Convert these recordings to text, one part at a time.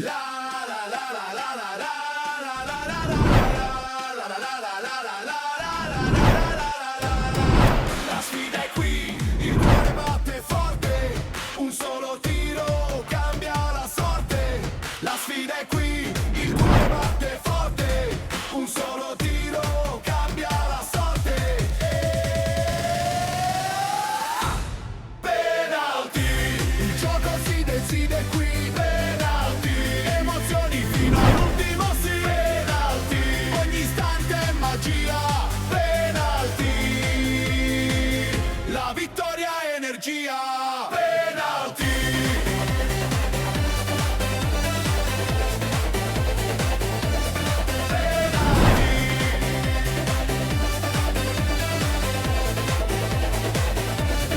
La sfida è qui, il cuore batte forte, un solo tiro cambia la sorte. La sfida è qui, il cuore batte forte, un solo tiro cambia la sorte. Penalty, il gioco si decide qui. Penalty, emozioni fino all'ultimo sì. Penalty, ogni istante è magia. Penalty, la vittoria è energia. Penalty.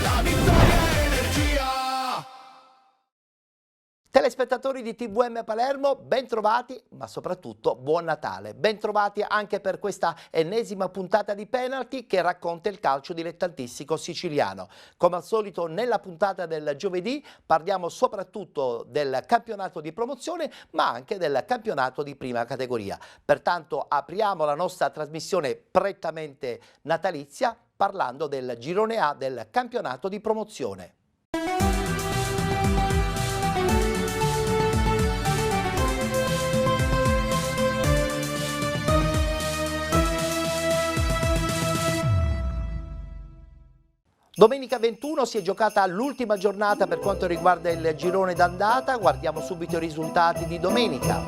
La vittoria è energia. Telespettatori di TVM Palermo, bentrovati, ma soprattutto buon Natale. Bentrovati anche per questa ennesima puntata di Penalty che racconta il calcio dilettantistico siciliano. Come al solito nella puntata del giovedì parliamo soprattutto del campionato di promozione, ma anche del campionato di prima categoria. Pertanto apriamo la nostra trasmissione prettamente natalizia parlando del girone A del campionato di promozione. Domenica 21 si è giocata l'ultima giornata per quanto riguarda il girone d'andata, guardiamo subito i risultati di domenica.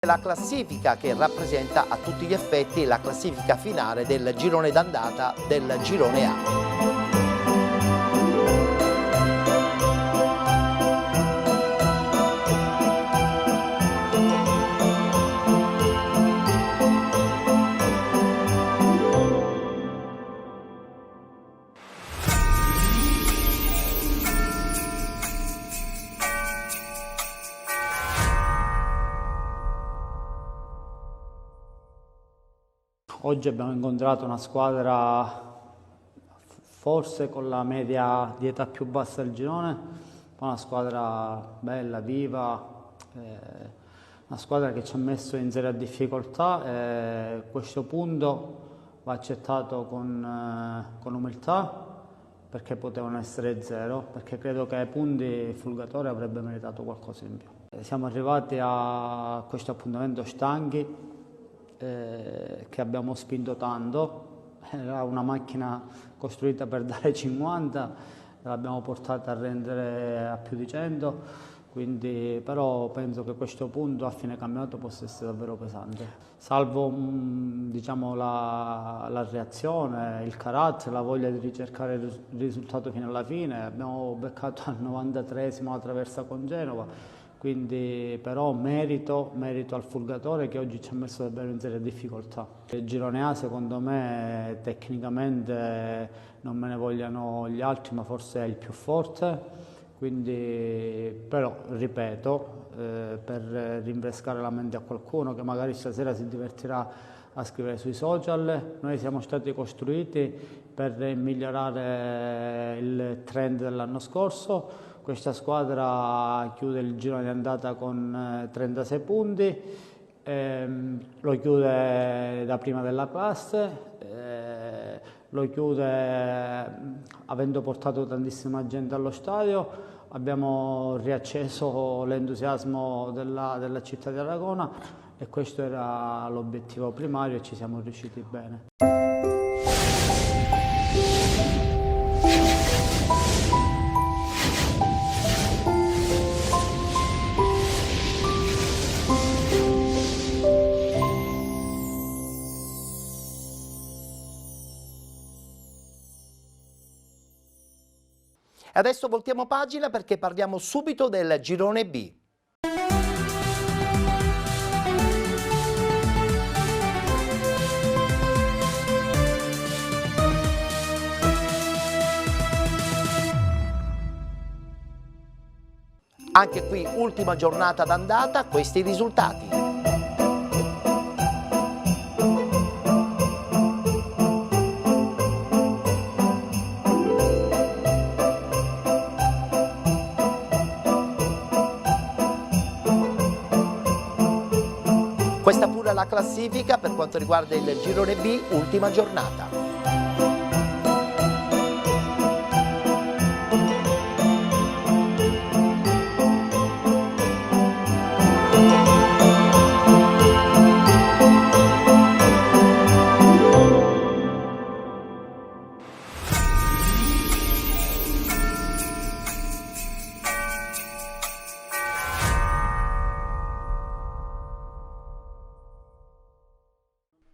La classifica che rappresenta a tutti gli effetti la classifica finale del girone d'andata del girone A. Oggi abbiamo incontrato una squadra forse con la media di età più bassa del girone, una squadra bella, viva, una squadra che ci ha messo in seria difficoltà e questo punto va accettato con umiltà perché potevano essere zero, perché credo che ai punti il Fulgatore avrebbe meritato qualcosa in più. Siamo arrivati a questo appuntamento stanchi, che abbiamo spinto tanto, era una macchina costruita per dare 50, l'abbiamo portata a rendere a più di 100, quindi però penso che questo punto a fine campionato possa essere davvero pesante. Salvo diciamo, la reazione, il carattere, la voglia di ricercare il risultato fino alla fine, abbiamo beccato al 93esimo la traversa con Genova. Quindi però merito al Fulgatore che oggi ci ha messo davvero in seria difficoltà. Il girone A secondo me tecnicamente non me ne vogliano gli altri, ma forse è il più forte, quindi però ripeto, per rinfrescare la mente a qualcuno che magari stasera si divertirà a scrivere sui social, noi siamo stati costruiti per migliorare il trend dell'anno scorso. Questa squadra chiude il girone di andata con 36 punti, lo chiude da prima della classe, lo chiude avendo portato tantissima gente allo stadio, abbiamo riacceso l'entusiasmo della città di Aragona e questo era l'obiettivo primario e ci siamo riusciti bene. Adesso voltiamo pagina perché parliamo subito del girone B. Anche qui ultima giornata d'andata, questi i risultati. Questa pure è la classifica per quanto riguarda il girone B, ultima giornata.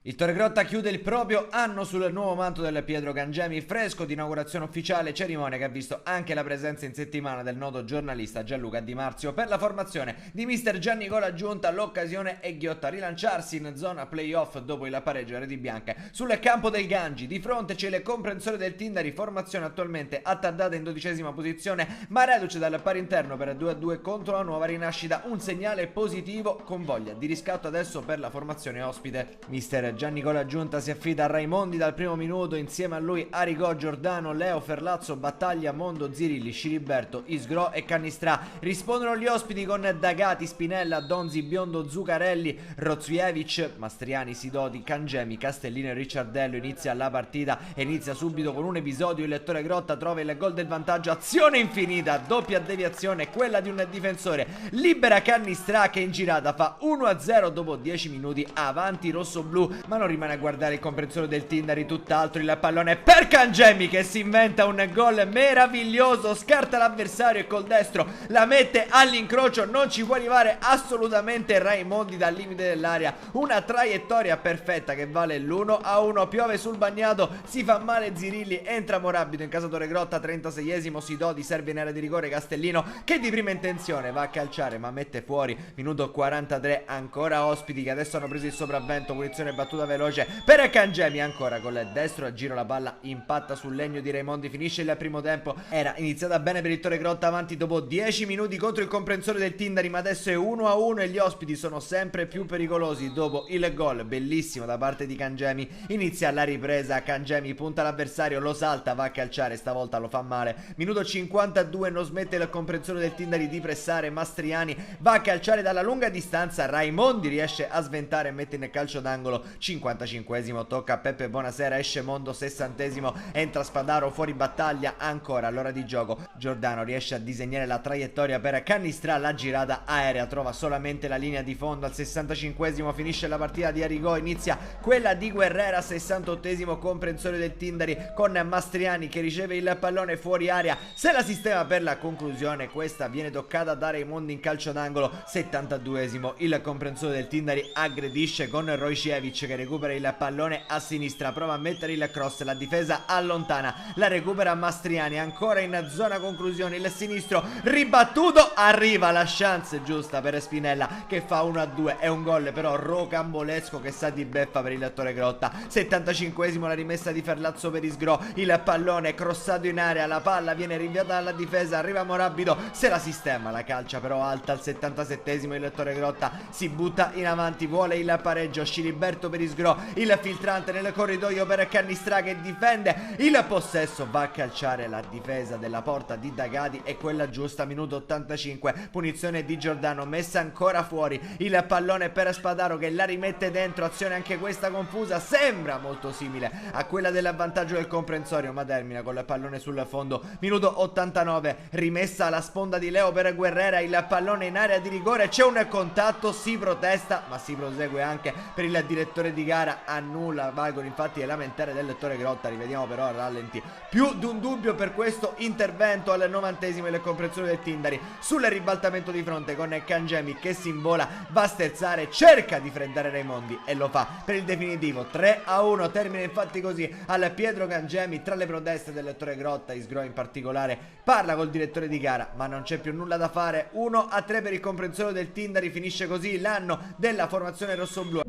Il Torregrotta chiude il proprio anno sul nuovo manto del Pietro Cangemi, fresco di inaugurazione ufficiale, cerimonia che ha visto anche la presenza in settimana del noto giornalista Gianluca Di Marzio. Per la formazione di mister Giannicola Giunta l'occasione è ghiotta, rilanciarsi in zona playoff dopo il pareggio a reti bianche sul campo del Gangi. Di fronte c'è il comprensore del Tindari, formazione attualmente attardata in 12ª posizione, ma reduce dal pari interno per 2-2 contro la nuova rinascita. Un segnale positivo con voglia di riscatto adesso per la formazione ospite. Mister Giannicola Giunta si affida a Raimondi dal primo minuto, insieme a lui Arigò, Giordano, Leo, Ferlazzo, Battaglia, Mondo, Zirilli, Sciliberto, Isgrò e Cannistrà. Rispondono gli ospiti con Dagati, Spinella, Donzi, Biondo, Zuccarelli, Rozvievic, Mastriani, Sidoti, Cangemi, Castellino e Ricciardello. Inizia la partita e inizia subito con un episodio. Il Torregrotta trova il gol del vantaggio, azione infinita, doppia deviazione, quella di un difensore, libera Cannistrà che in girata fa 1-0 dopo 10 minuti avanti rossoblu, ma non rimane a guardare il comprensore del Tindari, tutt'altro. Il pallone per Cangemi che si inventa un gol meraviglioso, scarta l'avversario e col destro la mette all'incrocio. Non ci può arrivare assolutamente Raimondi dal limite dell'area, una traiettoria perfetta che vale l'1-1. Piove sul bagnato, si fa male Zirilli, entra Morabito in casa Torregrotta, 36esimo. Sidoti serve in area di rigore Castellino che di prima intenzione va a calciare ma mette fuori. Minuto 43, ancora ospiti che adesso hanno preso il sopravvento, punizione battuta veloce per Cangemi, ancora con il destro a giro la palla impatta sul legno di Raimondi. Finisce il primo tempo, era iniziata bene per il Torregrotta, avanti dopo 10 minuti contro il comprensore del Tindari, ma adesso è 1-1 e gli ospiti sono sempre più pericolosi dopo il gol bellissimo da parte di Cangemi. Inizia la ripresa, Cangemi punta l'avversario, lo salta, va a calciare, stavolta lo fa male. Minuto 52, non smette il comprensore del Tindari di pressare, Mastriani va a calciare dalla lunga distanza, Raimondi riesce a sventare e mette in calcio d'angolo. 55esimo, tocca a Peppe Bonasera, esce Mondo, 60esimo, entra Spadaro, fuori Battaglia, ancora all'ora di gioco Giordano riesce a disegnare la traiettoria per Cannistrà, la girata aerea trova solamente la linea di fondo. Al 65esimo finisce la partita di Arigò, inizia quella di Guerrera. 68esimo, comprensore del Tindari con Mastriani che riceve il pallone fuori area, se la sistema per la conclusione, questa viene toccata da Raimondi in calcio d'angolo. 72esimo, il comprensore del Tindari aggredisce con Rojcevic che recupera il pallone a sinistra, prova a mettere il cross, la difesa allontana, la recupera Mastriani, ancora in zona conclusione, il sinistro ribattuto, arriva la chance giusta per Spinella che fa 1-2, è un gol però rocambolesco che sa di beffa per il Torregrotta. 75esimo, la rimessa di Ferlazzo per Isgrò, il pallone crossato in area, la palla viene rinviata dalla difesa, arriva Morabito, se la sistema, la calcia però alta. Al 77esimo il Torregrotta si butta in avanti, vuole il pareggio, Sciliberto per Isgrò, il filtrante nel corridoio per Cannistrà che difende il possesso, va a calciare, la difesa della porta di Dagati è quella giusta. Minuto 85, punizione di Giordano, messa ancora fuori, il pallone per Spadaro che la rimette dentro, azione anche questa confusa, sembra molto simile a quella dell'avvantaggio del comprensorio ma termina con il pallone sul fondo. Minuto 89, rimessa alla sponda di Leo per Guerrera, il pallone in area di rigore, c'è un contatto, si protesta ma si prosegue anche per il direttore di gara, annulla, valgono infatti le lamentele del Torregrotta. Rivediamo però a rallenti, più di un dubbio per questo intervento. Al 90esimo il comprensore del Tindari sul ribaltamento di fronte con Cangemi che si invola, va a sterzare, cerca di freddare Raimondi e lo fa per il definitivo 3-1. Termina infatti così al Pietro Cangemi. Tra le proteste del Torregrotta, Isgrò in particolare parla col direttore di gara ma non c'è più nulla da fare. 1-3 per il comprensore del Tindari, finisce così l'anno della formazione rossoblù.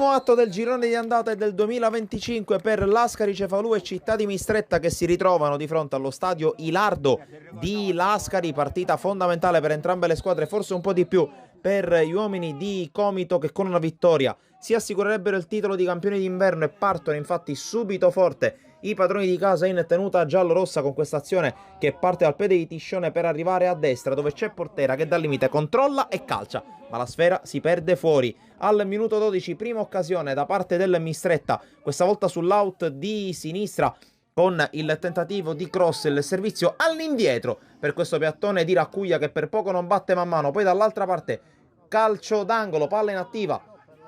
Primo atto del girone di andata e del 2025 per Lascari, Cefalù e Città di Mistretta che si ritrovano di fronte allo stadio Ilardo di Lascari, partita fondamentale per entrambe le squadre, forse un po' di più per gli uomini di Comito che con una vittoria si assicurerebbero il titolo di campioni d'inverno e partono infatti subito forte i padroni di casa in tenuta giallo-rossa con questa azione che parte dal piede di Tiscione per arrivare a destra dove c'è Portera che dal limite controlla e calcia, ma la sfera si perde fuori. Al minuto 12 prima occasione da parte del Mistretta, questa volta sull'out di sinistra con il tentativo di cross, il servizio all'indietro per questo piattone di Raccuglia che per poco non batte man mano, poi dall'altra parte calcio d'angolo, palla inattiva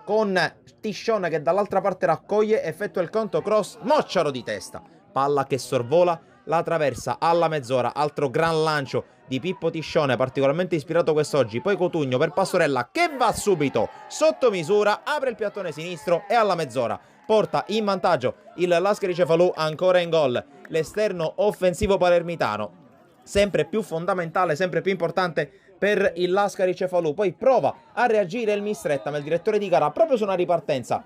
con Tiscione che dall'altra parte raccoglie, effettua il conto cross, Mocciaro di testa, palla che sorvola la traversa alla mezz'ora, altro gran lancio di Pippo Tiscione, particolarmente ispirato quest'oggi, poi Cotugno per Pastorella che va subito sotto misura, apre il piattone sinistro e alla mezz'ora porta in vantaggio il Lascari Cefalù, ancora in gol l'esterno offensivo palermitano, sempre più fondamentale, sempre più importante per il Lascari Cefalù. Poi prova a reagire il Mistretta, ma il direttore di gara proprio su una ripartenza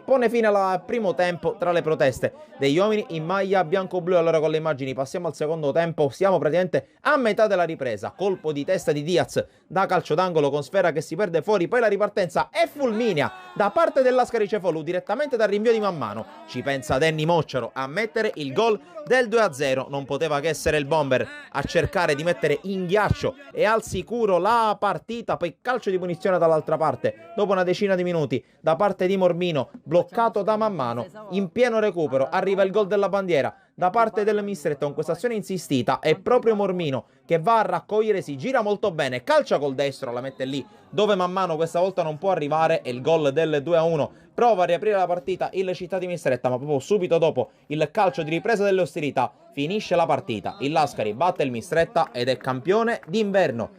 pone fine al primo tempo tra le proteste degli uomini in maglia bianco-blu. Allora con le immagini passiamo al secondo tempo, siamo praticamente a metà della ripresa, colpo di testa di Diaz da calcio d'angolo con sfera che si perde fuori, poi la ripartenza è fulminea da parte del Lascari Cefalù direttamente dal rinvio di man mano, ci pensa Danny Mocciaro a mettere il gol del 2-0, non poteva che essere il bomber a cercare di mettere in ghiaccio e al sicuro la partita, poi calcio di punizione dall'altra parte dopo una decina di minuti da parte di Mormino, bloccato da man mano, in pieno recupero arriva il gol della bandiera da parte del Mistretta con questa azione insistita, è proprio Mormino che va a raccogliere, si gira molto bene, calcia col destro, la mette lì dove man mano questa volta non può arrivare, e il gol del 2-1 prova a riaprire la partita il Città di Mistretta, ma proprio subito dopo il calcio di ripresa delle ostilità finisce la partita, il Lascari batte il Mistretta ed è campione d'inverno.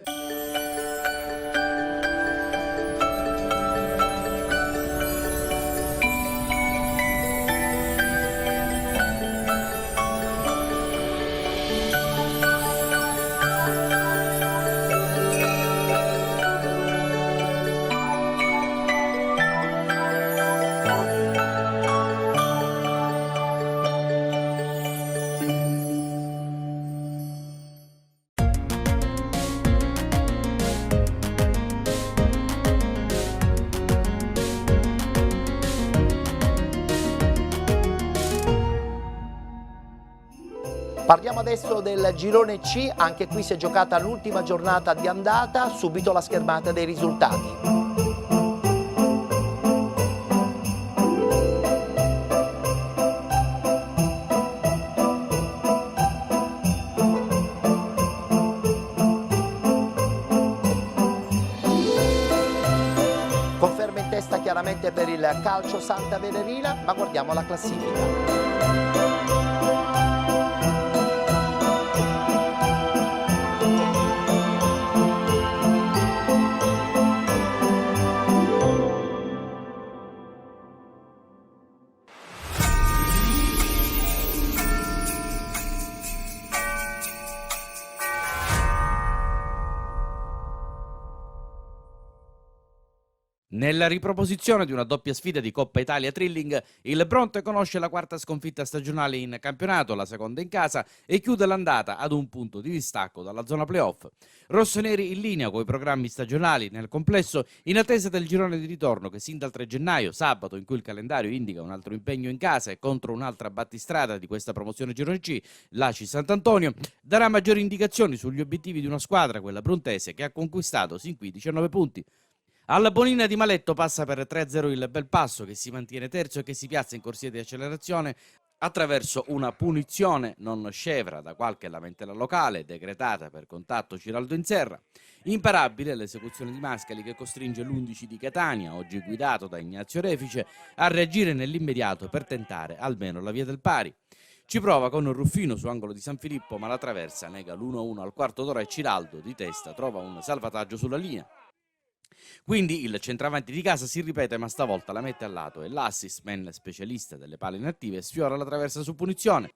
Parliamo adesso del girone C, anche qui si è giocata l'ultima giornata di andata, subito la schermata dei risultati. Conferma in testa chiaramente per il calcio Santa Venerina, ma guardiamo la classifica. Nella riproposizione di una doppia sfida di Coppa Italia Thrilling, il Bronte conosce la quarta sconfitta stagionale in campionato, la seconda in casa, e chiude l'andata ad un punto di distacco dalla zona playoff. Rossoneri in linea coi programmi stagionali nel complesso, in attesa del girone di ritorno che sin dal 3 gennaio, sabato, in cui il calendario indica un altro impegno in casa e contro un'altra battistrada di questa promozione girone C, l'Aci Sant'Antonio, darà maggiori indicazioni sugli obiettivi di una squadra, quella brontese, che ha conquistato sin qui 19 punti. Alla Bonina di Maletto passa per 3-0 il Belpasso, che si mantiene terzo e che si piazza in corsia di accelerazione attraverso una punizione non scevra da qualche lamentela locale decretata per contatto Ciraldo Inserra. Imparabile l'esecuzione di Mascali che costringe l'11 di Catania, oggi guidato da Ignazio Refice, a reagire nell'immediato per tentare almeno la via del pari. Ci prova con Ruffino su angolo di San Filippo, ma la traversa nega l'1-1 al quarto d'ora e Ciraldo di testa trova un salvataggio sulla linea. Quindi il centravanti di casa si ripete, ma stavolta la mette al lato e l'assist man specialista delle palle inattive sfiora la traversa su punizione.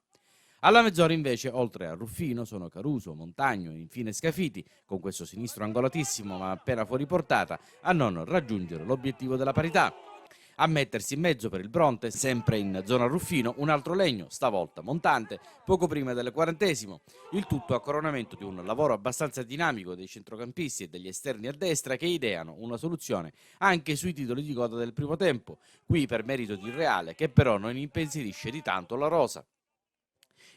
Alla mezz'ora invece, oltre a Ruffino, sono Caruso, Montagno e infine Scafiti, con questo sinistro angolatissimo ma appena fuori portata, a non raggiungere l'obiettivo della parità. A mettersi in mezzo per il Bronte, sempre in zona Ruffino, un altro Legno, stavolta montante, poco prima del 40°. Il tutto a coronamento di un lavoro abbastanza dinamico dei centrocampisti e degli esterni a destra che ideano una soluzione anche sui titoli di coda del primo tempo, qui per merito di Reale, che però non impensierisce di tanto la rosa.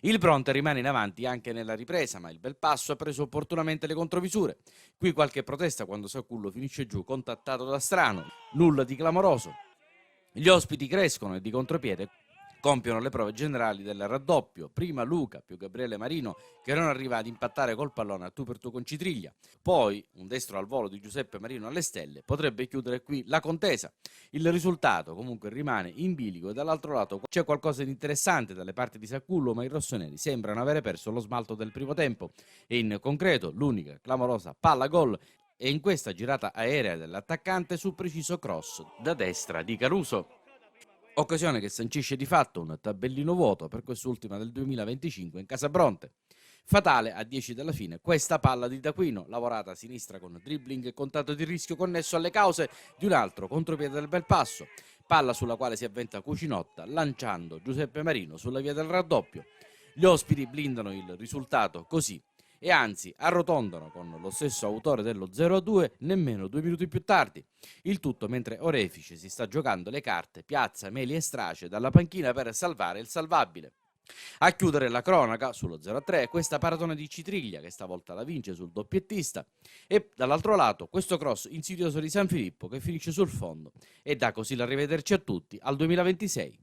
Il Bronte rimane in avanti anche nella ripresa, ma il Belpasso ha preso opportunamente le contromisure. Qui qualche protesta quando Sacullo finisce giù contattato da Strano, nulla di clamoroso. Gli ospiti crescono e di contropiede compiono le prove generali del raddoppio, prima Luca più Gabriele Marino che non arriva ad impattare col pallone a tu per tu con Citriglia, poi un destro al volo di Giuseppe Marino alle stelle potrebbe chiudere qui la contesa. Il risultato comunque rimane in bilico e dall'altro lato c'è qualcosa di interessante dalle parti di Sacullo, ma i rossoneri sembrano avere perso lo smalto del primo tempo e in concreto l'unica clamorosa palla gol è in questa girata aerea dell'attaccante su preciso cross da destra di Caruso. Occasione che sancisce di fatto un tabellino vuoto per quest'ultima del 2025 in casa Bronte. Fatale a 10 dalla fine questa palla di D'Aquino, lavorata a sinistra con dribbling e contatto di rischio connesso alle cause di un altro contropiede del Belpasso, palla sulla quale si avventa Cucinotta lanciando Giuseppe Marino sulla via del raddoppio. Gli ospiti blindano il risultato così e anzi arrotondano con lo stesso autore dello 0-2 nemmeno 2 minuti più tardi. Il tutto mentre Orefice si sta giocando le carte Piazza, Meli e Strace dalla panchina per salvare il salvabile. A chiudere la cronaca sullo 0-3 questa paratona di Citriglia che stavolta la vince sul doppiettista e dall'altro lato questo cross insidioso di San Filippo che finisce sul fondo e dà così l'arrivederci a tutti al 2026.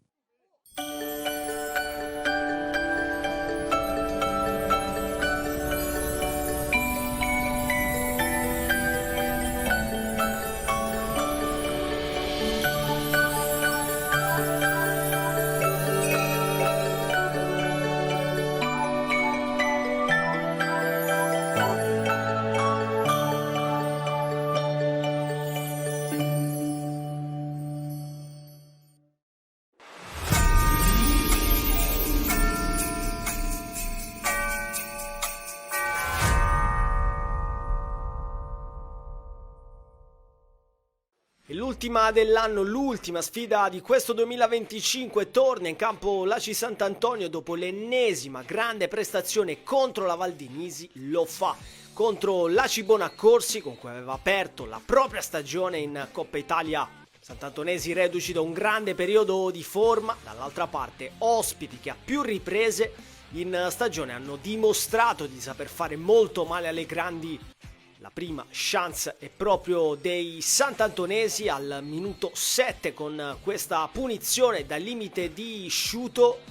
E l'ultima dell'anno, l'ultima sfida di questo 2025, torna in campo l'Aci Sant'Antonio dopo l'ennesima grande prestazione contro la Valdinisi, lo fa contro l'Aci Bonaccorsi con cui aveva aperto la propria stagione in Coppa Italia. Sant'Antonesi reduci da un grande periodo di forma, dall'altra parte ospiti che a più riprese in stagione hanno dimostrato di saper fare molto male alle grandi. La prima chance è proprio dei Sant'Antonesi al minuto 7 con questa punizione dal limite di sciuto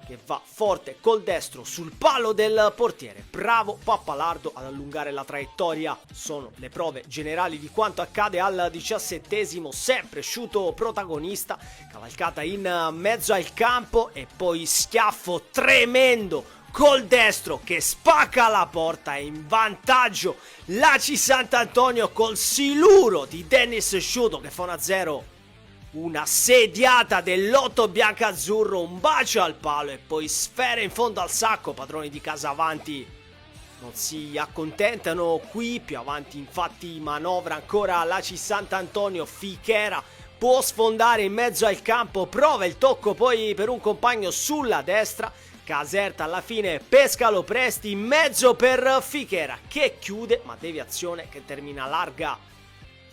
che va forte col destro sul palo del portiere. Bravo Pappalardo ad allungare la traiettoria. Sono le prove generali di quanto accade al 17°, sempre sciuto protagonista, cavalcata in mezzo al campo e poi schiaffo tremendo col destro che spacca la porta e in vantaggio l'Aci Sant'Antonio col siluro di Dennis Sciuto che fa 1-0. Una sediata dell'otto biancazzurro, un bacio al palo e poi sfere in fondo al sacco. Padroni di casa avanti non si accontentano qui, più avanti infatti manovra ancora l'Aci Sant'Antonio. Fichera può sfondare in mezzo al campo, prova il tocco poi per un compagno sulla destra. Caserta alla fine pesca Lopresti in mezzo per Fichera che chiude, ma deviazione che termina larga.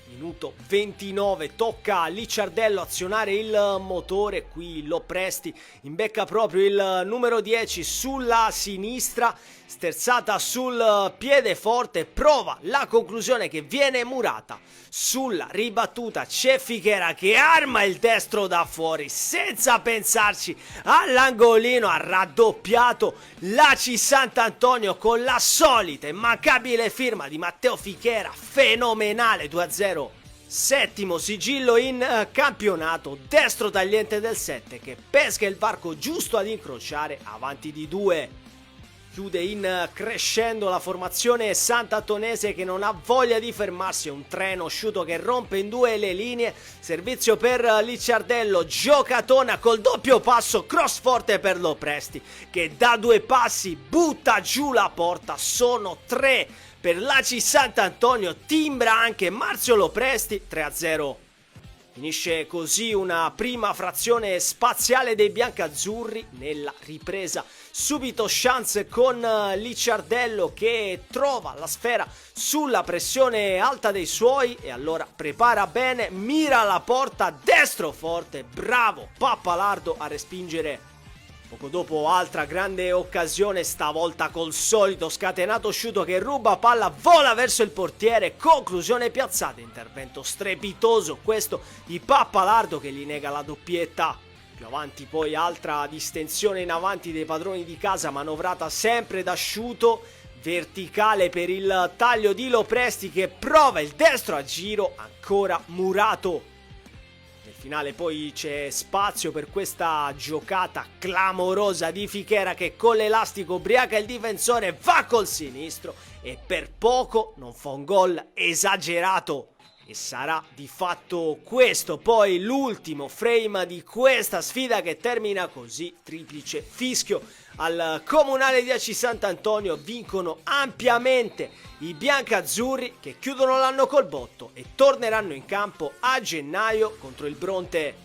Minuto 29, tocca a Licciardello azionare il motore, qui Lopresti imbecca proprio il numero 10 sulla sinistra, sterzata sul piede forte, prova la conclusione che viene murata. Sulla ribattuta c'è Fichera che arma il destro da fuori senza pensarci, all'angolino ha raddoppiato l'Aci Sant'Antonio con la solita immancabile firma di Matteo Fichera, fenomenale. 2-0, settimo sigillo in campionato, destro tagliente del 7 che pesca il varco giusto ad incrociare avanti di 2. Chiude in crescendo la formazione sant'antonese che non ha voglia di fermarsi, un treno asciutto che rompe in due le linee, servizio per Licciardello, giocatona col doppio passo, cross forte per Lopresti che da 2 passi butta giù la porta, sono 3 per l'Aci Sant'Antonio, timbra anche Marzio Lopresti, 3-0. Finisce così una prima frazione spaziale dei biancazzurri. Nella ripresa subito chance con Licciardello che trova la sfera sulla pressione alta dei suoi e allora prepara bene, mira la porta, destro forte, bravo Pappalardo a respingere. Poco dopo altra grande occasione, stavolta col solito scatenato sciuto che ruba palla, vola verso il portiere, conclusione piazzata, intervento strepitoso questo di Pappalardo che gli nega la doppietta. Più avanti poi altra distensione in avanti dei padroni di casa, manovrata sempre da Sciuto, verticale per il taglio di Lopresti che prova il destro a giro, ancora Murato. Nel finale poi c'è spazio per questa giocata clamorosa di Fichera che con l'elastico ubriaca il difensore, va col sinistro e per poco non fa un gol esagerato. E sarà di fatto questo poi l'ultimo frame di questa sfida che termina così, triplice fischio al Comunale di Aci Sant'Antonio, vincono ampiamente i biancazzurri che chiudono l'anno col botto e torneranno in campo a gennaio contro il Bronte.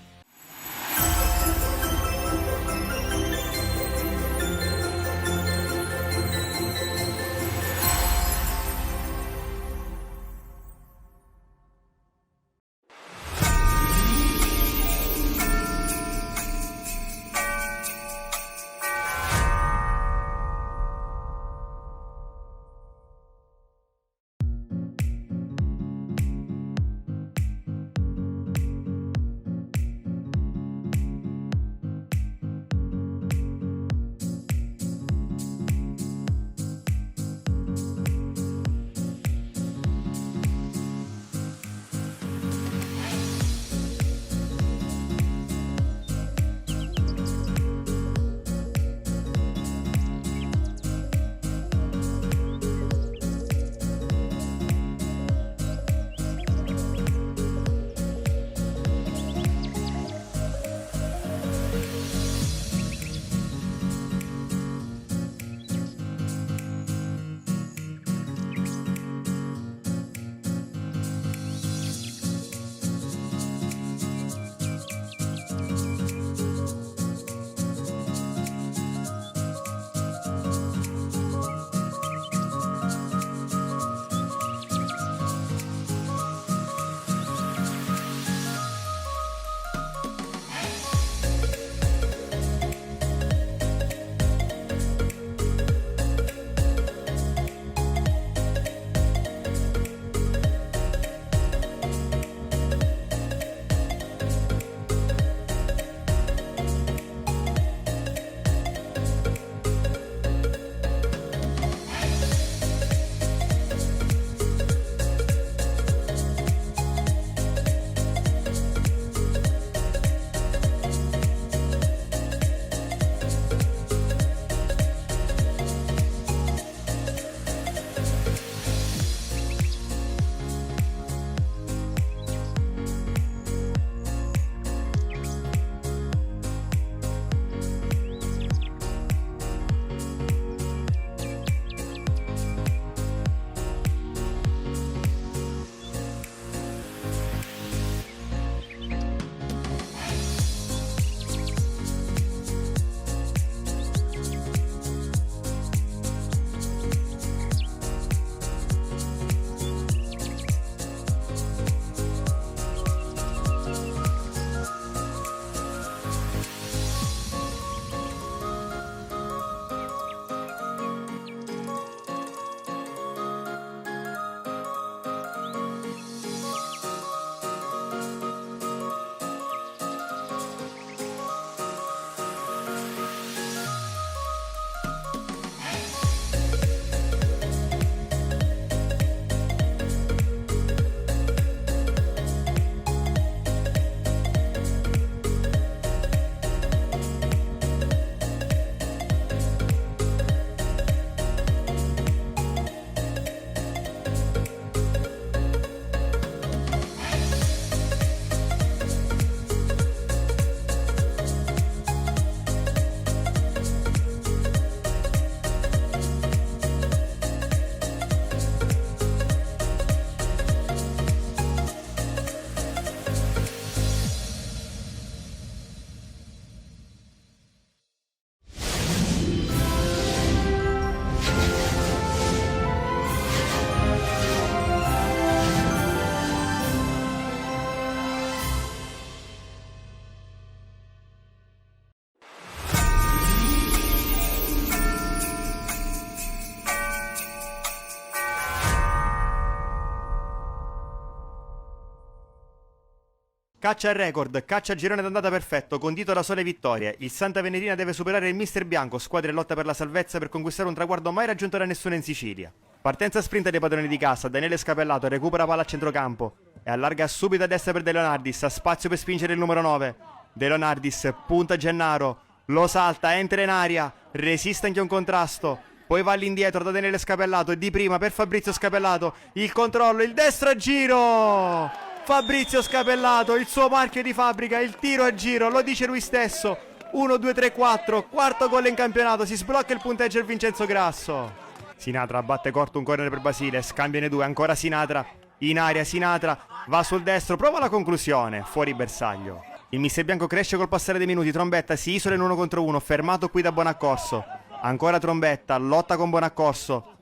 Caccia al record, caccia al girone d'andata perfetto, condito da sole vittorie. Il Santa Venerina deve superare il Mister Bianco, squadra in lotta per la salvezza per conquistare un traguardo mai raggiunto da nessuno in Sicilia. Partenza sprint dei padroni di casa, Daniele Scapellato recupera palla a centrocampo e allarga subito a destra per De Leonardis, ha spazio per spingere il numero 9. De Leonardis punta Gennaro, lo salta, entra in aria, resiste anche un contrasto, poi va all'indietro da Daniele Scapellato e di prima per Fabrizio Scapellato, il controllo, il destro a giro! Fabrizio Scapellato, il suo marchio di fabbrica, il tiro a giro, lo dice lui stesso. 1, 2, 3, 4, quarto gol in campionato, si sblocca il punteggio il Vincenzo Grasso. Sinatra batte corto un corner per Basile, scambiano i due, ancora Sinatra, in aria Sinatra, va sul destro, prova la conclusione, fuori bersaglio. Il Mister Bianco cresce col passare dei minuti, Trombetta si isola in 1 contro 1, fermato qui da Bonaccorso. Ancora Trombetta, lotta con Bonaccorso,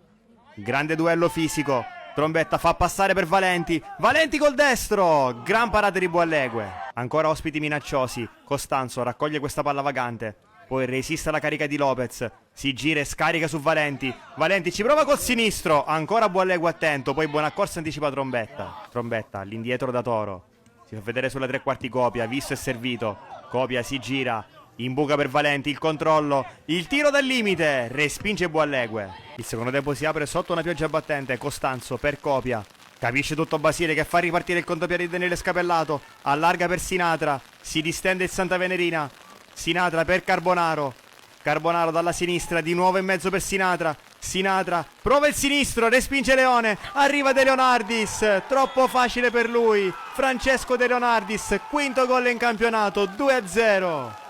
grande duello fisico. Trombetta fa passare per Valenti, Valenti col destro, gran parata di Boallegue. Ancora ospiti minacciosi, Costanzo raccoglie questa palla vagante, poi resiste alla carica di Lopez, si gira e scarica su Valenti, Valenti ci prova col sinistro, ancora Boallegue attento, poi Bonaccorso anticipa Trombetta. Trombetta all'indietro da Toro, si fa vedere sulla 3/4 Copia, visto e servito, Copia si gira, imbuca per Valenti, il controllo, il tiro dal limite, respinge Boallegue. Il secondo tempo si apre sotto una pioggia battente, Costanzo per Copia, capisce tutto Basile che fa ripartire il contropiede di Daniele Scapellato, allarga per Sinatra, si distende il Santa Venerina, Sinatra per Carbonaro, Carbonaro dalla sinistra, di nuovo in mezzo per Sinatra, Sinatra prova il sinistro, respinge Leone, arriva De Leonardis, troppo facile per lui, Francesco De Leonardis, quinto gol in campionato, 2-0.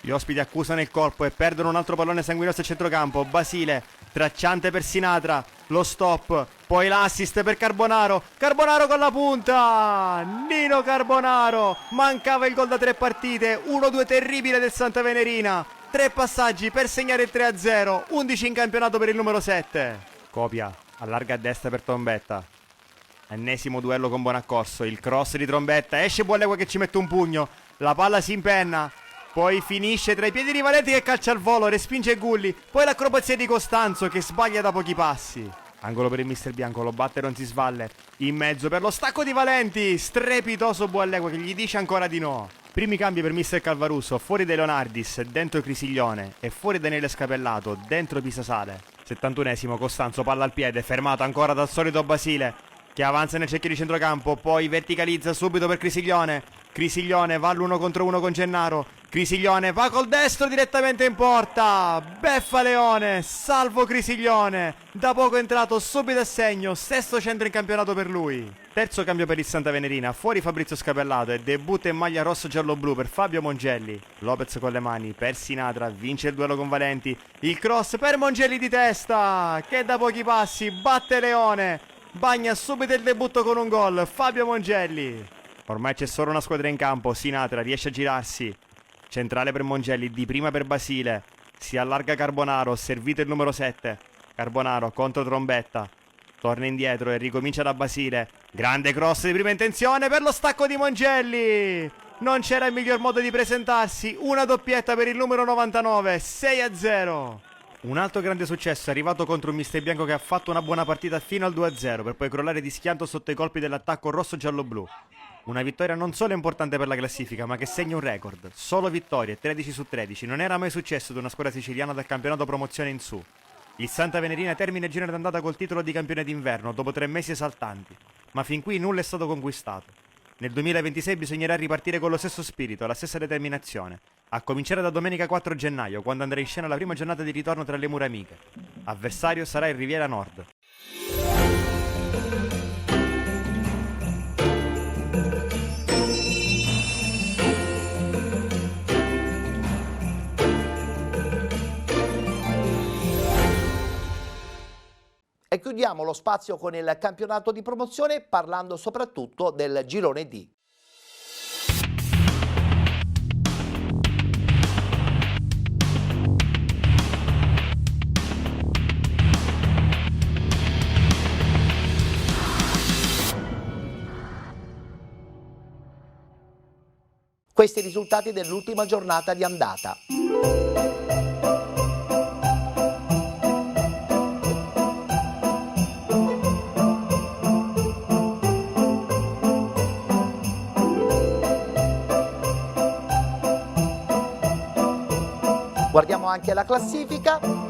Gli ospiti accusano il colpo e perdono un altro pallone sanguinoso a centrocampo. Basile, tracciante per Sinatra, lo stop, poi l'assist per Carbonaro, Carbonaro con la punta, Nino Carbonaro, mancava il gol da 3 partite, 1-2 terribile del Santa Venerina, 3 passaggi per segnare il 3-0, 11 in campionato per il numero 7. Copia, allarga a destra per Trombetta, ennesimo duello con Bonaccorso, il cross di Trombetta, esce Boallegue che ci mette un pugno, la palla si impenna, poi finisce tra i piedi di Valenti che calcia al volo, respinge Gulli, poi l'acrobazia di Costanzo che sbaglia da pochi passi. Angolo per il Mister Bianco, lo batte Ronzisvalle, in mezzo per lo stacco di Valenti, strepitoso Boallegue che gli dice ancora di no. Primi cambi per Mister Calvaruso, fuori De Leonardis, dentro Crisiglione e fuori Daniele Scapellato, dentro Pisasale. 71esimo, Costanzo, palla al piede, fermato ancora dal solito Basile, che avanza nel cerchio di centrocampo, poi verticalizza subito per Crisiglione. Crisiglione va all'1 contro 1 con Gennaro, Crisiglione va col destro direttamente in porta, beffa Leone, salvo Crisiglione, da poco entrato subito a segno, sesto centro in campionato per lui. Terzo cambio per il Santa Venerina, fuori Fabrizio Scapellato e debutta in maglia rosso-giallo-blu per Fabio Mongelli. Lopez con le mani per Sinatra, vince il duello con Valenti, il cross per Mongelli di testa, che da pochi passi batte Leone, bagna subito il debutto con un gol, Fabio Mongelli. Ormai c'è solo una squadra in campo, Sinatra riesce a girarsi, centrale per Mongelli, di prima per Basile, si allarga Carbonaro, servito il numero 7, Carbonaro contro Trombetta, torna indietro e ricomincia da Basile, grande cross di prima intenzione per lo stacco di Mongelli, non c'era il miglior modo di presentarsi, una doppietta per il numero 99, 6-0. Un altro grande successo è arrivato contro un Mister Bianco che ha fatto una buona partita fino al 2-0 per poi crollare di schianto sotto i colpi dell'attacco rosso-giallo-blu. Una vittoria non solo importante per la classifica, ma che segna un record. Solo vittorie, 13 su 13. Non era mai successo ad una squadra siciliana dal campionato promozione in su. Il Santa Venerina termina il girone d'andata col titolo di campione d'inverno dopo 3 mesi esaltanti. Ma fin qui nulla è stato conquistato. Nel 2026 bisognerà ripartire con lo stesso spirito, la stessa determinazione. A cominciare da domenica 4 gennaio, quando andrà in scena la prima giornata di ritorno tra le mura amiche. Avversario sarà il Riviera Nord. E chiudiamo lo spazio con il campionato di promozione parlando soprattutto del girone D. Questi i risultati dell'ultima giornata di andata. Guardiamo anche la classifica.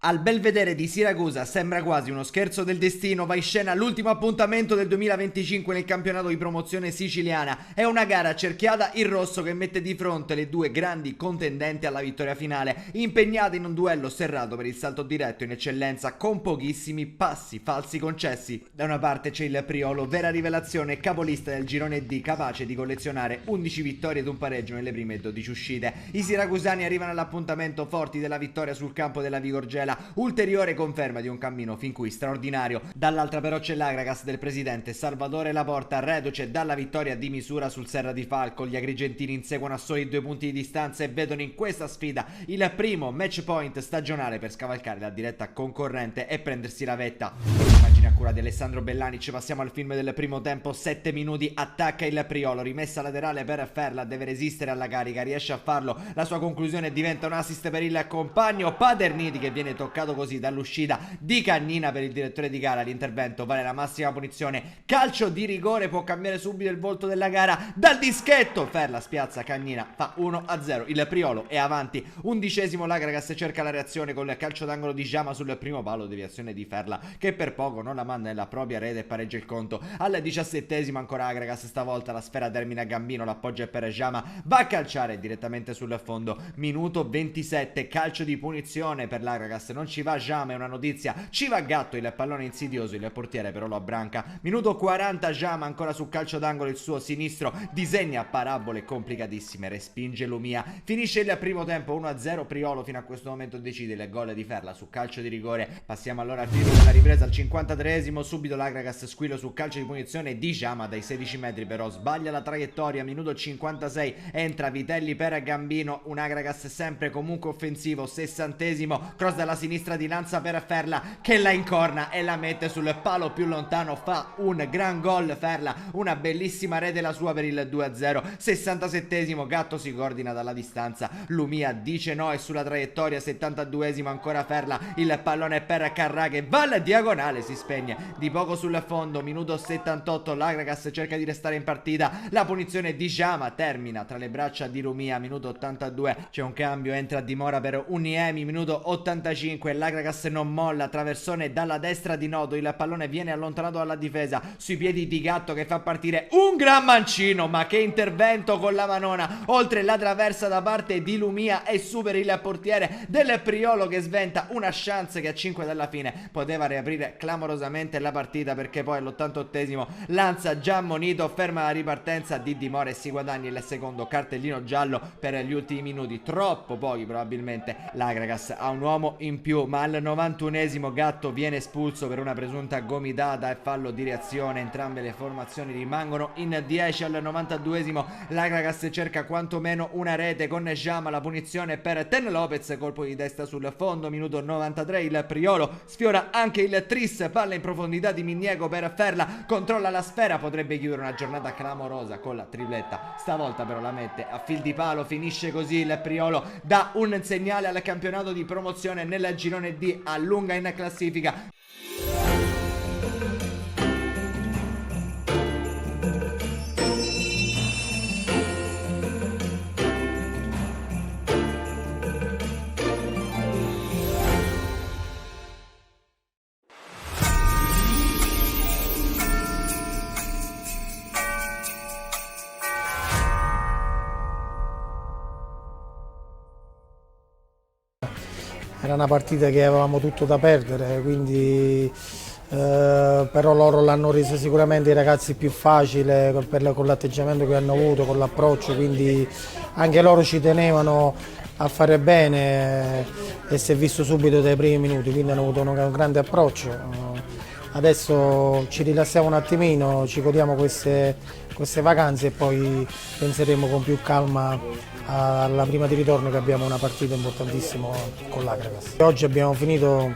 Al Belvedere di Siracusa sembra quasi uno scherzo del destino, va in scena l'ultimo appuntamento del 2025 nel campionato di promozione siciliana. È una gara cerchiata in rosso che mette di fronte le due grandi contendenti alla vittoria finale, impegnate in un duello serrato per il salto diretto in eccellenza con pochissimi passi falsi concessi. Da una parte c'è il Priolo, vera rivelazione e capolista del girone D, capace di collezionare 11 vittorie ed un pareggio nelle prime 12 uscite. I siracusani arrivano all'appuntamento forti della vittoria sul campo della Vigorgela, ulteriore conferma di un cammino fin qui straordinario. Dall'altra però c'è l'Agragas del presidente Salvatore Laporta, reduce dalla vittoria di misura sul Serra di Falco. Gli agrigentini inseguono a soli 2 punti di distanza e vedono in questa sfida il primo match point stagionale per scavalcare la diretta concorrente e prendersi la vetta. Immagine a cura di Alessandro Bellanic, passiamo al film del primo tempo. 7 minuti, attacca il Priolo, rimessa laterale per Ferla, deve resistere alla carica, riesce a farlo, la sua conclusione diventa un assist per il compagno Paterniti che viene toccato così dall'uscita di Cagnina. Per il direttore di gara l'intervento vale la massima punizione, calcio di rigore, può cambiare subito il volto della gara. Dal dischetto Ferla spiazza Cagnina, fa 1-0, il Priolo è avanti. 11esimo, l'Agragas cerca la reazione con il calcio d'angolo di Giama sul primo palo, deviazione di Ferla che per poco non la manda nella propria rete e pareggia il conto. Al 17esimo ancora Agragas, stavolta la sfera termina Gambino, l'appoggio è per Giama, va a calciare direttamente sul fondo. Minuto 27, calcio di punizione per l'Agragas, non ci va Giama, è una notizia, ci va Gatto, il pallone insidioso, il portiere però lo abbranca. Minuto 40, Giama ancora su calcio d'angolo, il suo sinistro disegna parabole complicatissime, respinge Lumia. Finisce il primo tempo 1-0, Priolo fino a questo momento decide il gol di Ferla su calcio di rigore. Passiamo allora al finito della ripresa al 53esimo, subito l'Agragas squillo su calcio di punizione di Giama dai 16 metri, però sbaglia la traiettoria. Minuto 56, entra Vitelli per Gambino, un Agragas sempre comunque offensivo. 60esimo, cross dalla sinistra di Lanza per Ferla che la incorna e la mette sul palo più lontano, fa un gran gol Ferla, una bellissima rete la sua per il 2-0. 67esimo, Gatto si coordina dalla distanza, Lumia dice no e sulla traiettoria. 72esimo ancora Ferla, il pallone per Carrà che va alla diagonale, si spegne di poco sul fondo. Minuto 78, l'Agragas cerca di restare in partita, la punizione di Giama termina tra le braccia di Lumia. Minuto 82, c'è un cambio, entra Dimora per Uniemi. Minuto 85, l'Agragas non molla, traversone dalla destra di Nodo, il pallone viene allontanato dalla difesa sui piedi di Gatto che fa partire un gran mancino, ma che intervento con la manona oltre la traversa da parte di Lumia e supera il portiere del Priolo che sventa una chance che a 5 dalla fine poteva riaprire clamorosamente la partita, perché poi all'88esimo Lanza già ammonito ferma la ripartenza di Dimora e si guadagna il secondo cartellino giallo per gli ultimi minuti, troppo pochi probabilmente. L'Agragas ha un uomo in più, ma al 91esimo Gatto viene espulso per una presunta gomitata e fallo di reazione. Entrambe le formazioni rimangono in 10. Al 92esimo l'Agragas cerca quantomeno una rete con Giama, la punizione per Ten Lopez, colpo di testa sul fondo. Minuto 93, il Priolo sfiora anche il tris, palla in profondità di Miniego per Ferla, controlla la sfera, potrebbe chiudere una giornata clamorosa con la tripletta, stavolta però la mette a fil di palo. Finisce così il Priolo, dà un segnale al campionato di promozione nel girone D, allunga in classifica. Era una partita che avevamo tutto da perdere, quindi però loro l'hanno resa sicuramente i ragazzi più facile con l'atteggiamento che hanno avuto, con l'approccio, quindi anche loro ci tenevano a fare bene e si è visto subito dai primi minuti, quindi hanno avuto un grande approccio. Adesso ci rilassiamo un attimino, ci godiamo queste vacanze e poi penseremo con più calma alla prima di ritorno, che abbiamo una partita importantissima con l'Agragas. Oggi abbiamo finito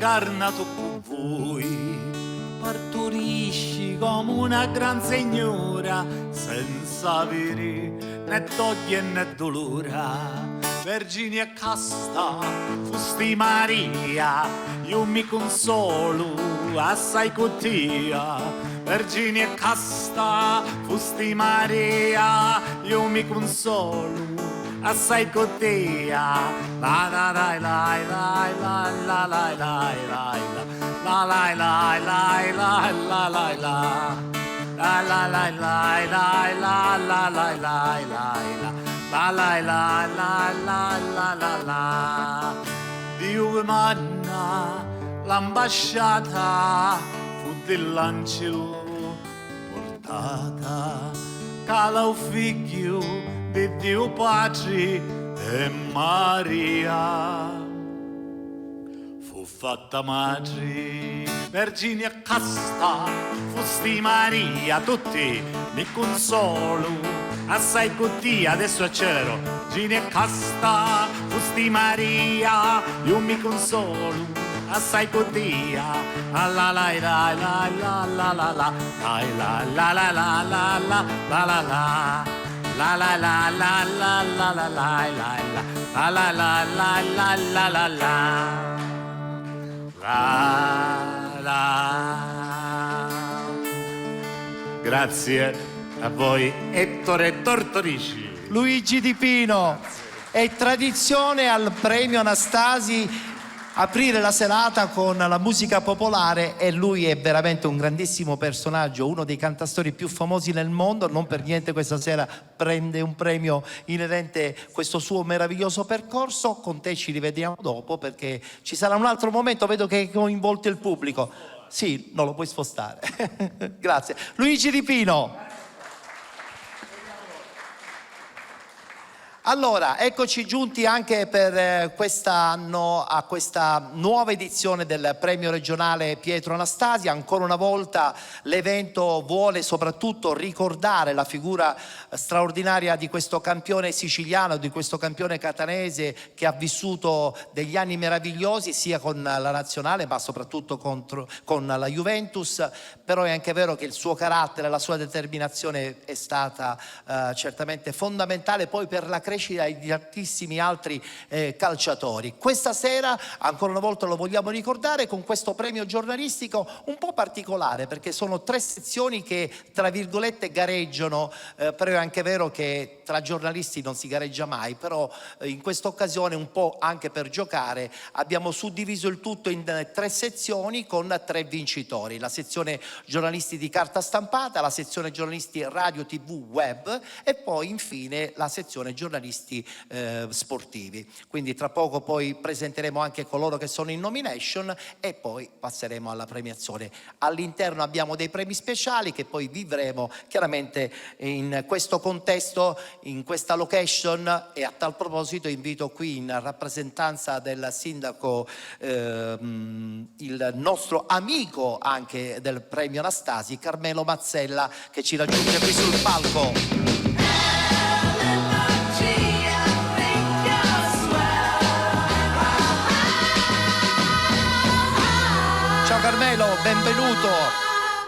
incarnato con voi. Partorisci come una gran signora, senza avere né doglie né dolore. Vergine e casta, fusti Maria, io mi consolo assai con te. Vergine e casta, fusti Maria, io mi consolo assai con te. La la la la la la la la la la la la la la la la la la. La la la la la la la la la la la la la la la la la. Dio che manna l'ambasciata fu dell'angelo portata, cala un figlio di Dio Padre e Maria fu fatta madre. Vergine a casta, fusti Maria, tutti mi consolo assai con te. Adesso accelero. Vergine a casta, fusti Maria, io mi consolo assai con te. La la la la la la la la la la la la la la la la la la. La la la la la la la la la la la la la la la la. Grazie a voi Ettore Tortorici. Luigi Di Pino, è tradizione al premio Anastasi aprire la serata con la musica popolare e lui è veramente un grandissimo personaggio, uno dei cantatori più famosi nel mondo. Non per niente questa sera prende un premio inerente a questo suo meraviglioso percorso. Con te ci rivediamo dopo perché ci sarà un altro momento, vedo che è coinvolto il pubblico. Sì, non lo puoi spostare. Grazie. Luigi Di Pino. Allora, eccoci giunti anche per quest'anno a questa nuova edizione del premio regionale Pietro Anastasi. Ancora una volta l'evento vuole soprattutto ricordare la figura straordinaria di questo campione siciliano, di questo campione catanese che ha vissuto degli anni meravigliosi sia con la nazionale ma soprattutto con la Juventus. Però è anche vero che il suo carattere, la sua determinazione è stata certamente fondamentale poi per la crescita di tantissimi altri calciatori. Questa sera ancora una volta lo vogliamo ricordare con questo premio giornalistico un po' particolare perché sono 3 sezioni che tra virgolette gareggiano, però è anche vero che tra giornalisti non si gareggia mai, però in questa occasione un po' anche per giocare abbiamo suddiviso il tutto in 3 sezioni con 3 vincitori: la sezione giornalisti di carta stampata, la sezione giornalisti radio, tv, web e poi infine la sezione giornalisti sportivi. Quindi tra poco poi presenteremo anche coloro che sono in nomination e poi passeremo alla premiazione. All'interno abbiamo dei premi speciali che poi vivremo chiaramente in questo contesto, in questa location, e a tal proposito invito qui in rappresentanza del sindaco il nostro amico anche del premio Anastasi, Carmelo Mazzella, che ci raggiunge qui sul palco. Ciao Carmelo, benvenuto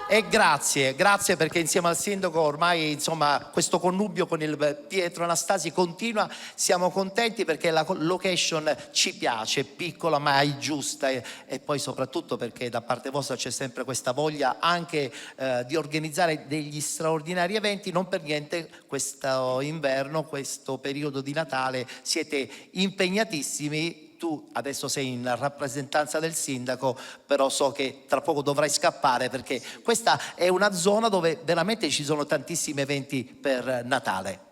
e grazie perché insieme al sindaco ormai insomma questo connubio con il Pietro Anastasi continua. Siamo contenti perché la location ci piace, piccola ma è giusta e poi soprattutto perché da parte vostra c'è sempre questa voglia anche di organizzare degli straordinari eventi. Non per niente questo inverno, questo periodo di Natale siete impegnatissimi. Tu adesso sei in rappresentanza del sindaco, però so che tra poco dovrai scappare perché questa è una zona dove veramente ci sono tantissimi eventi per Natale.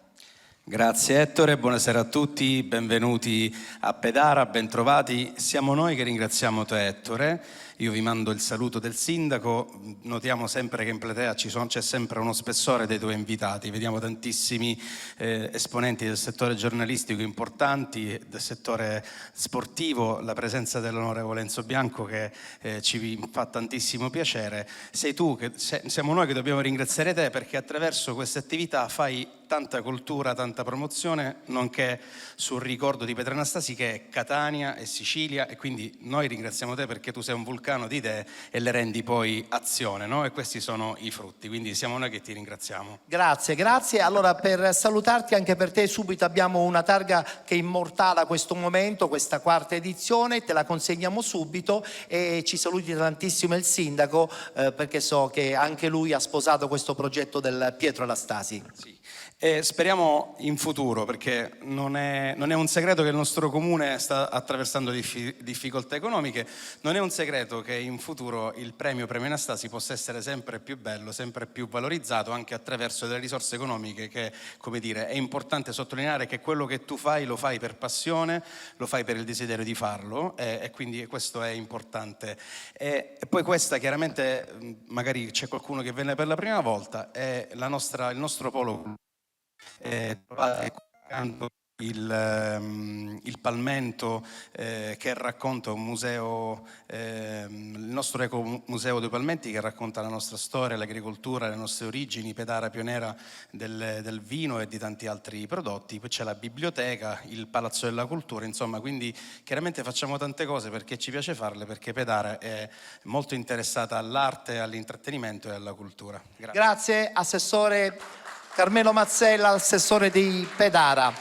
Grazie Ettore, buonasera a tutti, benvenuti a Pedara, bentrovati. Siamo noi che ringraziamo te Ettore. io vi mando il saluto del sindaco. Notiamo sempre che in platea c'è sempre uno spessore dei tuoi invitati, vediamo tantissimi esponenti del settore giornalistico importanti, del settore sportivo, la presenza dell'onorevole Enzo Bianco che ci fa tantissimo piacere. Siamo noi che dobbiamo ringraziare te, perché attraverso queste attività fai tanta cultura, tanta promozione, nonché sul ricordo di Pietro Anastasi, che è Catania e Sicilia, e quindi noi ringraziamo te perché tu sei un vulcano di idee e le rendi poi azione, no? E questi sono i frutti, quindi siamo noi che ti ringraziamo. Grazie, grazie. Allora, per salutarti anche per te subito abbiamo una targa che immortala questo momento, questa quarta edizione, te la consegniamo subito, e ci saluti tantissimo il sindaco perché so che anche lui ha sposato questo progetto del Pietro Anastasi. Sì. E speriamo in futuro, perché non è un segreto che il nostro comune sta attraversando difficoltà economiche, non è un segreto che in futuro il premio Anastasi possa essere sempre più bello, sempre più valorizzato anche attraverso delle risorse economiche, che, come dire, è importante sottolineare che quello che tu fai lo fai per passione, lo fai per il desiderio di farlo, e quindi questo è importante. E poi questa, chiaramente, magari c'è qualcuno che viene per la prima volta, è il nostro polo. Trovate accanto il palmento che racconta un museo, il nostro ecomuseo dei palmenti, che racconta la nostra storia, l'agricoltura, le nostre origini, Pedara pioniera del vino e di tanti altri prodotti. Poi c'è la biblioteca, il Palazzo della Cultura, insomma, quindi chiaramente facciamo tante cose perché ci piace farle, perché Pedara è molto interessata all'arte, all'intrattenimento e alla cultura. Grazie, Assessore Carmelo Mazzella, assessore di Pedara.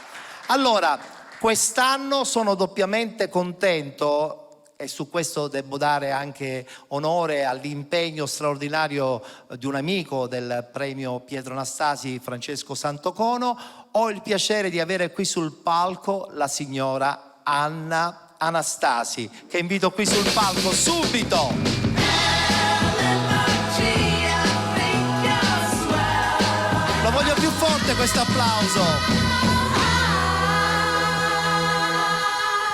Allora, quest'anno sono doppiamente contento, e su questo devo dare anche onore all'impegno straordinario di un amico del premio Pietro Anastasi, Francesco Santocono. Ho il piacere di avere qui sul palco la signora Anna Anastasi, che invito qui sul palco subito. Lo voglio più forte questo applauso.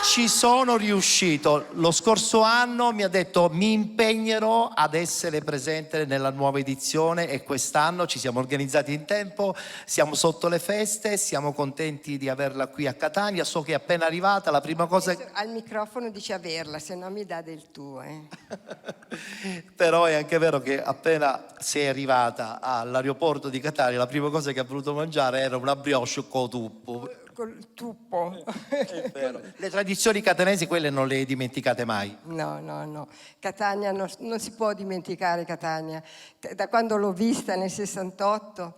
Ci sono riuscito. Lo scorso anno mi ha detto mi impegnerò ad essere presente nella nuova edizione, e quest'anno ci siamo organizzati in tempo, siamo sotto le feste, siamo contenti di averla qui a Catania. So che è appena arrivata, la prima cosa... Al microfono dice averla, se no mi dà del tuo. Però è anche vero che appena sei arrivata all'aeroporto di Catania, la prima cosa che ha voluto mangiare era una brioche con tuppo. Col tuppo. È vero. Le tradizioni catanesi, quelle non le dimenticate mai? No. Catania, non si può dimenticare Catania. Da quando l'ho vista nel 68,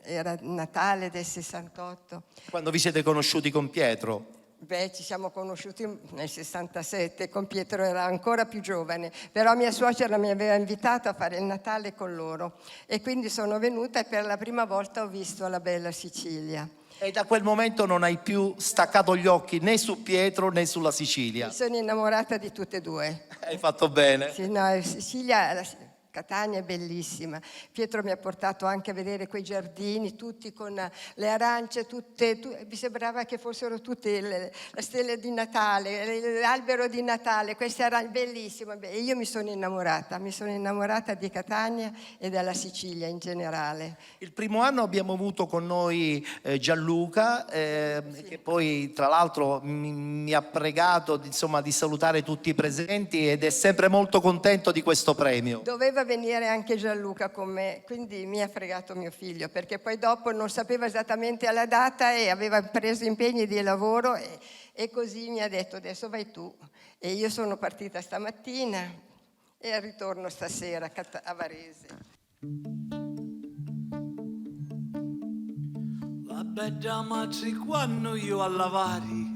era Natale del 68. Quando vi siete conosciuti con Pietro? Beh, ci siamo conosciuti nel 67, con Pietro era ancora più giovane, però mia suocera mi aveva invitato a fare il Natale con loro, e quindi sono venuta, e per la prima volta ho visto la bella Sicilia. E da quel momento non hai più staccato gli occhi né su Pietro né sulla Sicilia? Mi sono innamorata di tutte e due. Hai fatto bene. Sì, no, Sicilia, Catania è bellissima. Pietro mi ha portato anche a vedere quei giardini, tutti con le arance, mi sembrava che fossero tutte la stella di Natale, l'albero di Natale, queste arance, bellissime. Io mi sono innamorata di Catania e della Sicilia in generale. Il primo anno abbiamo avuto con noi Gianluca, sì, che poi tra l'altro mi ha pregato insomma, di salutare tutti i presenti, ed è sempre molto contento di questo premio. Doveva venire anche Gianluca con me, quindi mi ha fregato mio figlio, perché poi dopo non sapeva esattamente la data e aveva preso impegni di lavoro, e così mi ha detto adesso vai tu, e io sono partita stamattina e ritorno stasera a Varese. La bella matriquanno io a lavare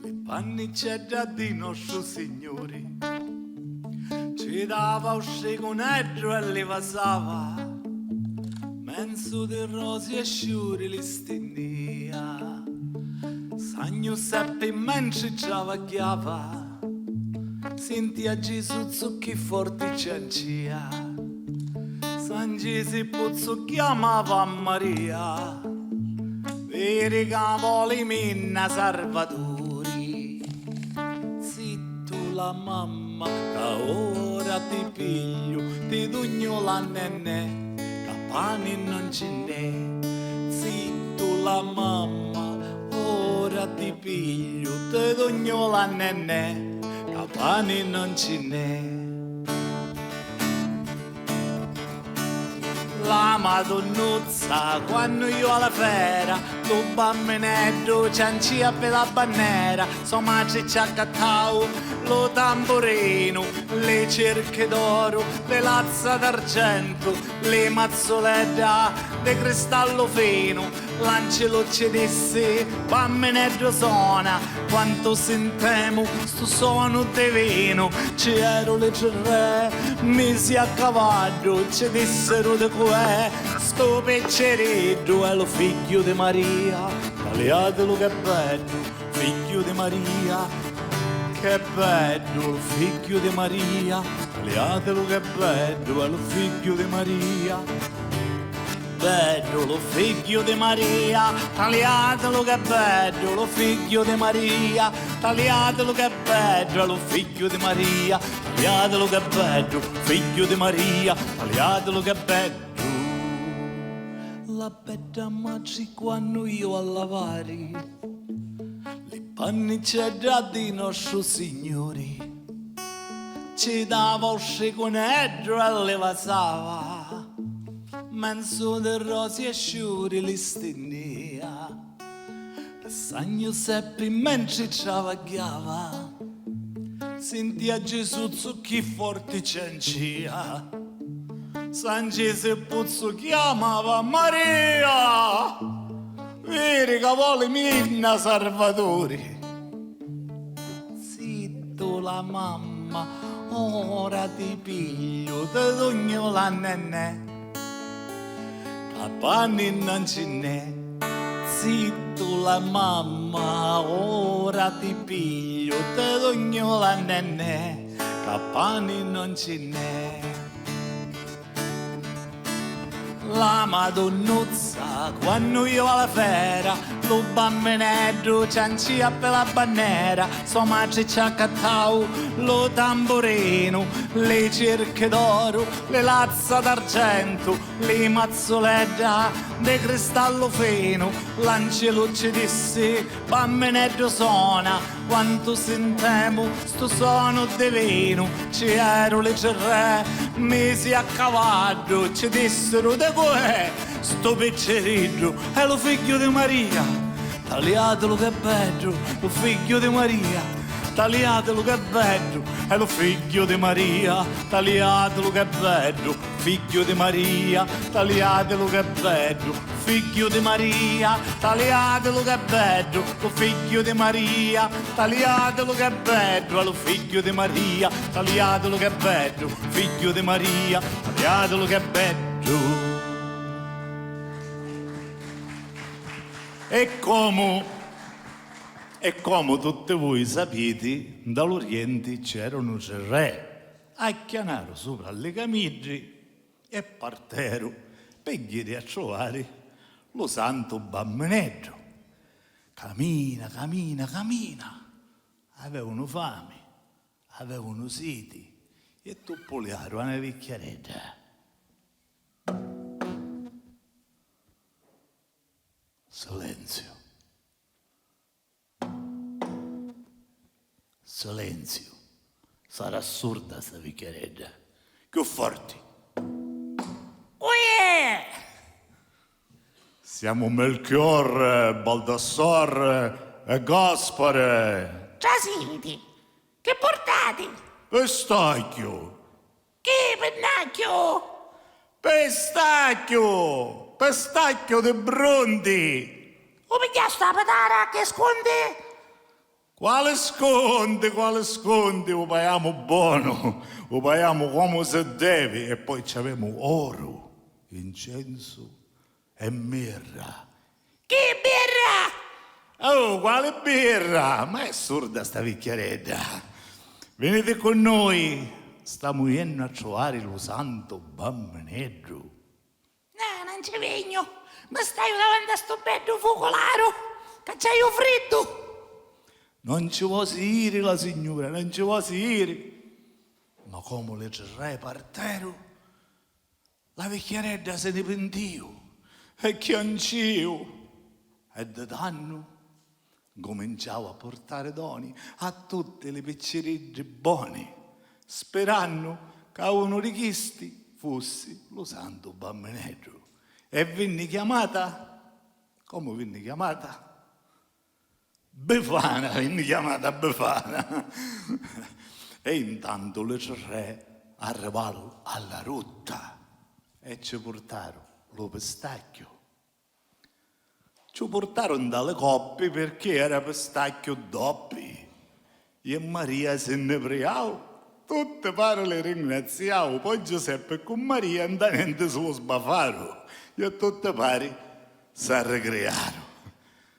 le panni c'è di nostro signori, ci dava un secondaggio e le vasava menso di rosi e sciuri li stendia, San Giuseppe mentre travagliava sentia Gesù zucchi forti ciancia, San Giuseppe chiamava Maria veri cavoli minna salvatori, zitto la mamma mamma, che ora ti piglio, ti dugno la nenè, che pani non ce n'è. Zitto la mamma, ora ti piglio, ti dugno la nenè, che pani non ce n'è. La madonnuzza, quando io alla fera, lo bambinetto ciancia per la bannera, sua madre ci ha accattato lo tamburino, le cerche d'oro, le lazza d'argento, le mazzolette di cristallo fino, l'angelo ci disse, bambinetto suona, quanto sentiamo sto suono di vino, c'ero le cerre, mesi a cavallo, ci dissero di qua, sto pecceretto è lo figlio di Maria, tagliatelo che bello, figlio di Maria, che bello, lo figlio di Maria, tagliatelo che bello, è lo figlio di Maria. Bello, lo figlio di Maria, tagliatelo che bello, lo figlio di Maria, tagliatelo che bello, lo figlio di Maria, tagliatelo che bello, figlio di Maria, tagliatelo che bello. La bella madre quando io a lavare le pannicelle di nostro Signore ci dava un seconetto e le vasava manso de rose asciuri li stendeva San Giuseppe mentre travagliava sentia Gesù zucchi forti ciancia San Giuseppe chiamava Maria vedi che vuole minna Salvatore zitto la mamma ora ti piglio te dogno la nenè panni non ce n'è, zitto la mamma, ora ti piglio, te dogno la nenè, che panni non ce n'è. La madonnuzza, quando io alla fera, lo bambinetto ciancia per la bannera, sua madre ci ha accattato lo tamburino, le cerche d'oro, le lazza d'argento, le mazzolette di cristallo fino, l'angelo ci disse, bambinetto suona, quanto sentiamo sto suono di vino, c'ero le cerre, mesi a cavallo, ci dissero de qua, sto pecceretto è lo figlio di Maria, tagliatelo che bello, lo figlio di Maria, tagliatelo che bello, è lo figlio di Maria, tagliatelo che bello, figlio di Maria, tagliatelo che bello, figlio di Maria, tagliatelo che bello, lo figlio di Maria, tagliatelo che bello, è lo figlio di Maria, tagliatelo che bello, figlio di Maria, tagliatelo che bello. E come tutti voi sapete, dall'Oriente c'erano re a chianare sopra le camicie e partero per andare a trovare lo santo bambinetto. Cammina, avevano fame, avevano sete e tu poliaro una vecchiaretta. Silenzio, sarà assurda sta vecchiaretta. Più forti. Uè! Siamo Melchior, Baldassar e Gaspare. Giaciti, che portate? Pestacchio. Che pennacchio? Pestacchio di Brondi. O pigliaste sta patara che sconde? Quale sconde? Lo paghiamo buono, lo paghiamo come si deve e poi abbiamo oro, incenso e mirra. Che birra? Oh, quale birra? Ma è assurda sta vecchiaretta. Venite con noi, stiamo iendo a trovare lo santo bambinetto. No, non ci vengo, ma stai davanti a sto bello focolaro, che c'hai freddo. Non ci vuoi dire la signora, non ci vuoi dire. come le tre partero, la vecchieredda se ne pentiu e che anch'io. E da danno cominciavo a portare doni a tutte le picceregge buone, sperando che uno di questi fosse lo santo bambinetto. E venne chiamata, come venne chiamata? Befana, venne chiamata Befana. E intanto le tre arrivarono alla rotta e ci portarono lo pistacchio. Ci portarono dalle coppie perché era pistacchio doppi. E Maria se ne pregava, tutte pare le ringraziavo. Poi Giuseppe con Maria andando sullo sbafaro. E tutte pare si arrecrearono.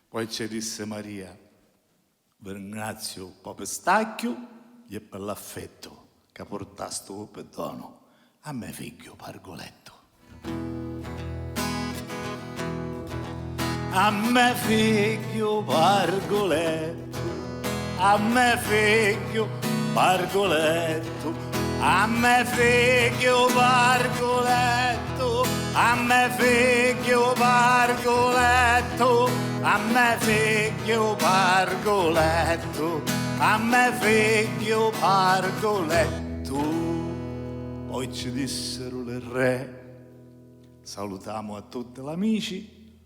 Poi ci disse Maria, vi ringrazio per pistacchio e per l'affetto che portaste un perdono a mio figlio Pargoletto. A me figlio Pargoletto, a me figlio Pargoletto, a me figlio Pargoletto, a me figlio Pargoletto, a me figlio Pargoletto, a me figlio Pargoletto. Poi ci dissero le re, salutiamo a tutti gli amici,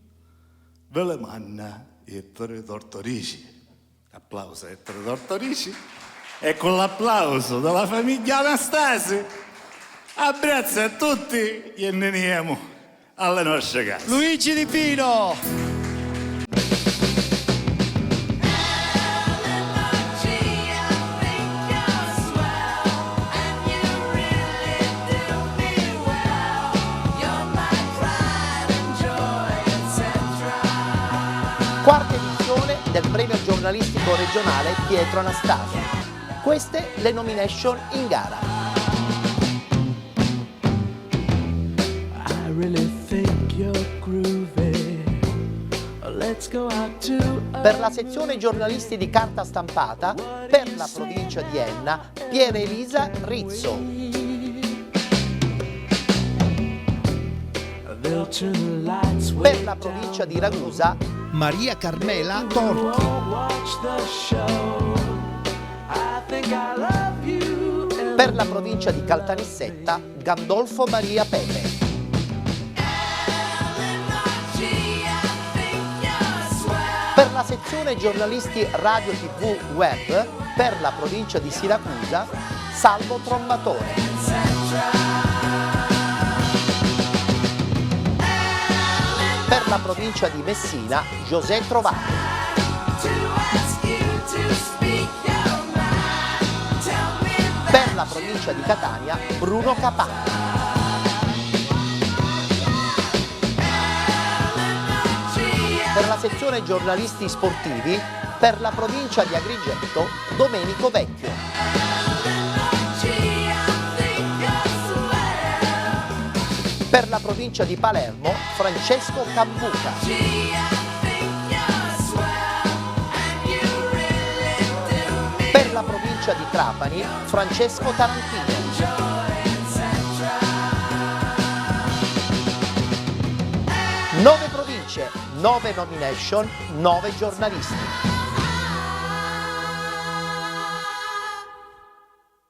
ve le manna e tre tortorici. Applauso ai tre tortorici. E con l'applauso della famiglia Anastasi, abbraccio a tutti e ne andiamo alle nostre case. Luigi Di Pino! Quarta edizione del premio giornalistico regionale Pietro Anastasio. Queste le nomination in gara. Per la sezione giornalisti di carta stampata, per la provincia di Enna, Pier Elisa Rizzo. Per la provincia di Ragusa, Maria Carmela Torchi. Per la provincia di Caltanissetta, Gandolfo Maria Pepe. Per la sezione giornalisti radio TV web, per la provincia di Siracusa, Salvo Trombatore. Per la provincia di Messina, José Trovato. Per la provincia di Catania, Bruno Capanna. Per la sezione giornalisti sportivi, per la provincia di Agrigento, Domenico Vecchio. Per la provincia di Palermo, Francesco Cambuca. Per la provincia di Trapani, Francesco Tarantino. 9 province, 9 nomination, 9 giornalisti.